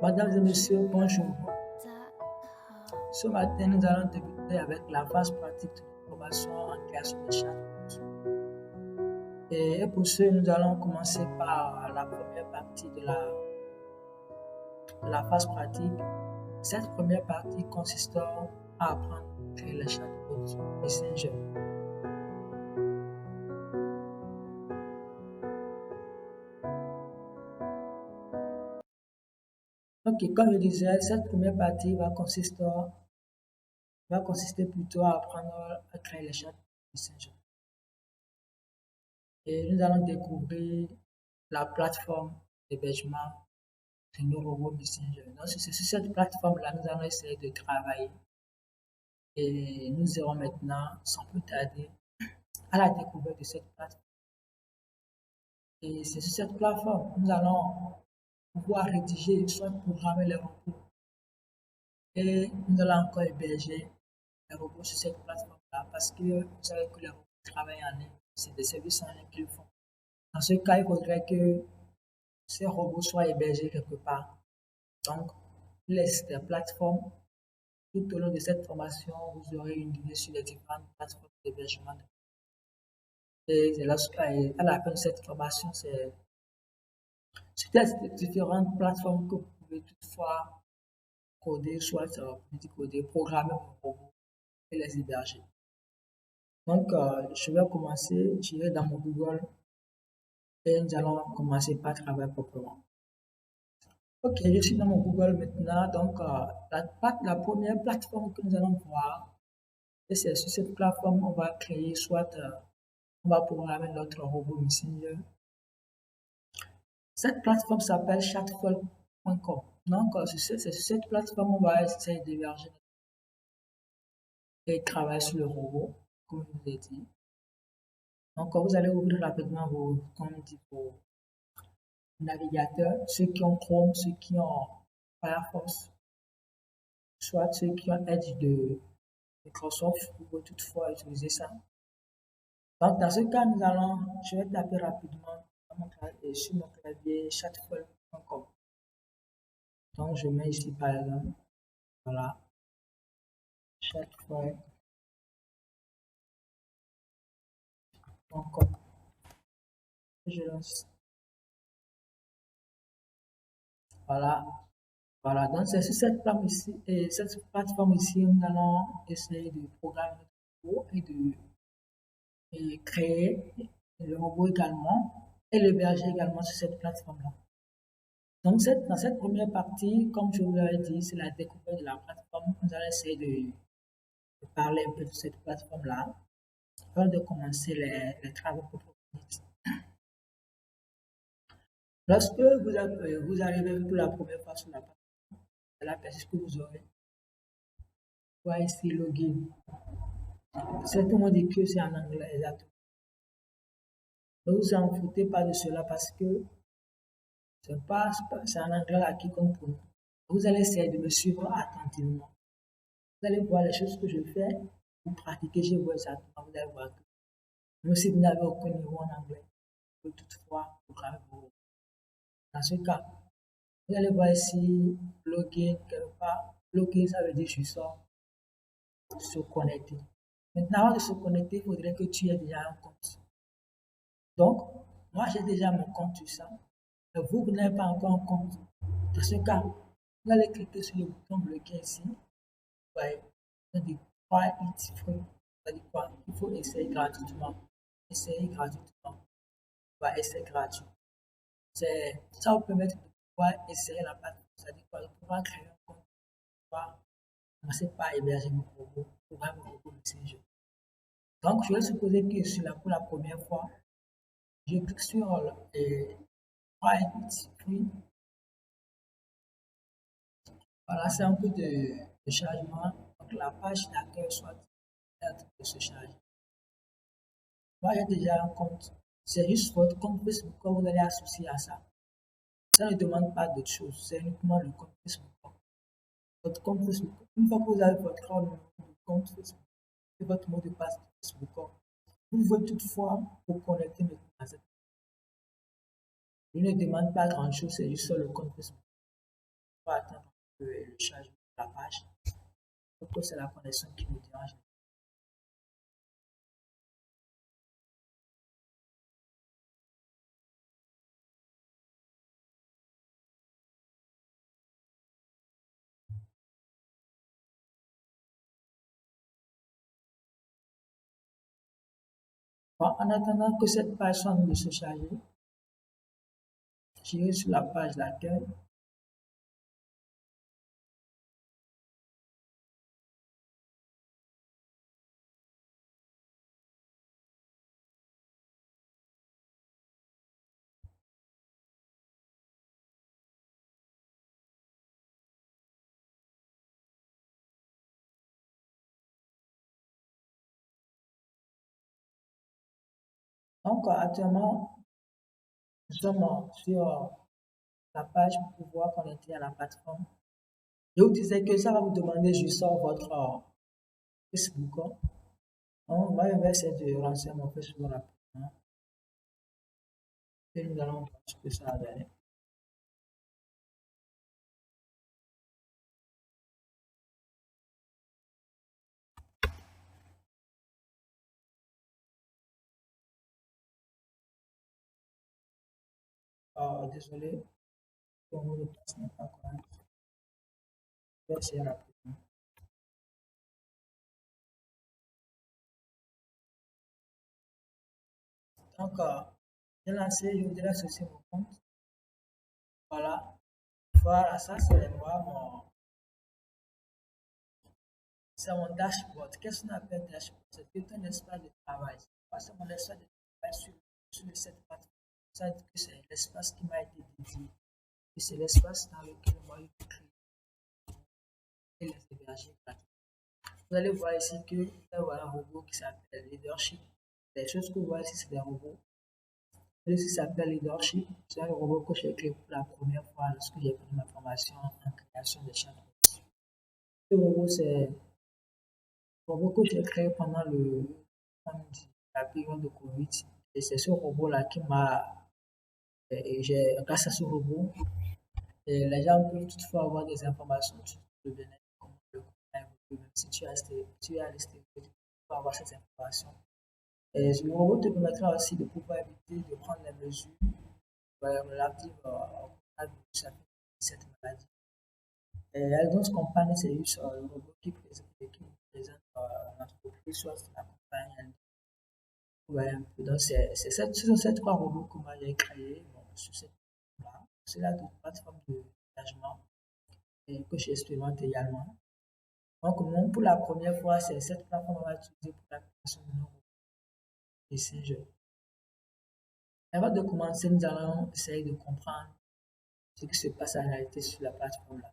Mesdames et messieurs, bonjour. Ce matin, nous allons débuter avec la phase pratique de la formation en création de chatbots. Et pour ce, nous allons commencer par la première partie de la phase pratique. Cette première partie consistera à apprendre à créer les chatbots Messenger. Ok, comme je disais, cette première partie va consister plutôt à apprendre à créer les chatbots Messenger. Et nous allons découvrir la plateforme d'hébergement de nos robots Messenger. Donc, c'est sur cette plateforme-là, nous allons essayer de travailler. Et nous irons maintenant, sans plus tarder, à la découverte de cette plateforme. Et c'est sur cette plateforme que nous allons pouvoir rédiger, soit programmer les robots. Et nous allons encore héberger les robots sur cette plateforme-là parce que vous savez que les robots travaillent en ligne. C'est des services en ligne qu'ils font. Dans ce cas, il faudrait que ces robots soient hébergés quelque part. Donc, laisse des plateformes. Tout au long de cette formation, vous aurez une idée sur les différentes plateformes d'hébergement. Et c'est lorsqu'à la fin de cette formation, c'est sur ces différentes plateformes que vous pouvez toutefois coder, soit coder, programmer vos robots et les héberger. Donc, je vais commencer, je vais dans mon Google et nous allons commencer par travailler proprement. Ok, je suis dans mon Google maintenant. Donc, la première plateforme que nous allons voir, et c'est sur cette plateforme on va créer, soit on va programmer notre robot Messenger. Cette plateforme s'appelle chatful.com. Donc, c'est sur cette plateforme on va essayer d'héberger et travailler sur le robot, comme je vous ai dit. Donc, vous allez ouvrir rapidement vos navigateurs, ceux qui ont Chrome, ceux qui ont Firefox, soit ceux qui ont Edge de Microsoft, vous pouvez toutefois utiliser ça. Donc, dans ce cas, je vais taper rapidement sur mon clavier chatful.com. Donc, je mets ici par exemple, voilà, chatful.com. Je lance. Voilà, voilà. Donc, c'est sur cette plateforme ici, nous allons essayer de programmer notre robot et créer le robot également et l'héberger également sur cette plateforme-là. Donc, dans cette première partie, comme je vous l'avais dit, c'est la découverte de la plateforme. Nous allons essayer de parler un peu de cette plateforme-là avant de commencer les travaux approfondis. Lorsque vous arrivez pour la première fois sur la plateforme, c'est la personne que vous aurez. Vous voyez ici login. Certains dit que c'est en anglais, exactement. Ne vous en foutez pas de cela parce que c'est en anglais à quiconque pour nous. Vous allez essayer de me suivre attentivement. Vous allez voir les choses que je fais, vous pratiquez, je vois exactement, vous allez voir que même si vous n'avez aucun niveau en anglais, vous pouvez toutefois programmer vos. Dans ce cas, vous allez voir ici, login quelque part. Login, ça veut dire je sors, se connecter. Maintenant, avant de se connecter, il faudrait que tu aies déjà un compte. Donc, moi, j'ai déjà mon compte sur ça. Mais vous n'avez pas encore un compte. Dans ce cas, vous allez cliquer sur le bouton bloqué ici. Vous voyez, ça dit try it free. Ça dit quoi? Il faut essayer gratuitement. Essayer gratuitement. Voilà, essai gratuit. Ça vous permet de pouvoir essayer la plateforme. Ça dit quoi? De pouvoir créer un compte. Pouvoir commencer par héberger mon robot, programmer mon robot Messenger. Donc, je vais supposer que je suis là pour la première fois. Je clique sur try it free. Voilà, c'est un peu de chargement. Donc, la page d'accueil soit de se charger. Moi, j'ai déjà un compte. C'est juste votre compte Facebook que vous allez associer à ça. Ça ne demande pas d'autre chose. C'est uniquement le compte Facebook. Votre compte Facebook. Une fois que vous avez votre compte Facebook et votre mot de passe Facebook, vous pouvez toutefois vous connecter maintenant à cette. Il ne demande pas grand-chose, c'est juste sur le compte Facebook. pas atteindre le chargement de la page. Donc, c'est la connexion qui me dérange. Bon, en attendant que cette page soit en train de se charger, j'irai sur la page d'accueil. Donc, actuellement, nous sommes sur la page pour pouvoir connecter à la plateforme. Je vous disais que ça va vous demander juste votre Facebook. Donc, moi, je vais essayer de lancer mon Facebook rapidement. Et nous allons voir ce que ça va donner. Désolé, le mot de passe n'est pas correct. Je vais essayer rapidement. Donc, j'ai lancé, je voudrais associer mon compte. Voilà. Voilà, ça c'est moi, c'est mon dashboard. Qu'est-ce qu'on appelle dashboard? C'est tout un espace de travail. C'est mon espace de travail sur cette plateforme. Ça veut dire que c'est l'espace qui m'a été dédié. Et c'est l'espace dans lequel moi je peux créer et les héberger gratuitement. Vous allez voir ici que il y a un robot qui s'appelle Leadership. Les choses que vous voyez ici, c'est des robots. Celui-ci s'appelle Leadership. C'est un robot que j'ai créé pour la première fois lorsque j'ai pris ma formation en création de chatbots. Ce robot, c'est un robot que j'ai créé pendant la période de Covid. Et c'est ce robot-là qui m'a. Grâce à ce robot, les gens peuvent toutefois avoir des informations sur le bien-être, comment le corps a évolué, même si tu es à l'extérieur, tu peux avoir ces informations. Et le robot te permettra aussi de pouvoir éviter de prendre les mesures relatives au coronavirus avec cette maladie. Et Eldon's Company, c'est juste le robot qui présente l'entreprise, soit la compagnie. Ouais, un peu. Donc, ce sont ces trois robots que moi j'ai créés bon, sur cette plateforme-là. C'est la plateforme de d'engagement et que j'expérimente également. Donc, pour la première fois, c'est cette plateforme qu'on va utiliser pour la création de nos robots et ces jeux. Avant de commencer, nous allons essayer de comprendre ce qui se passe en réalité sur la plateforme-là.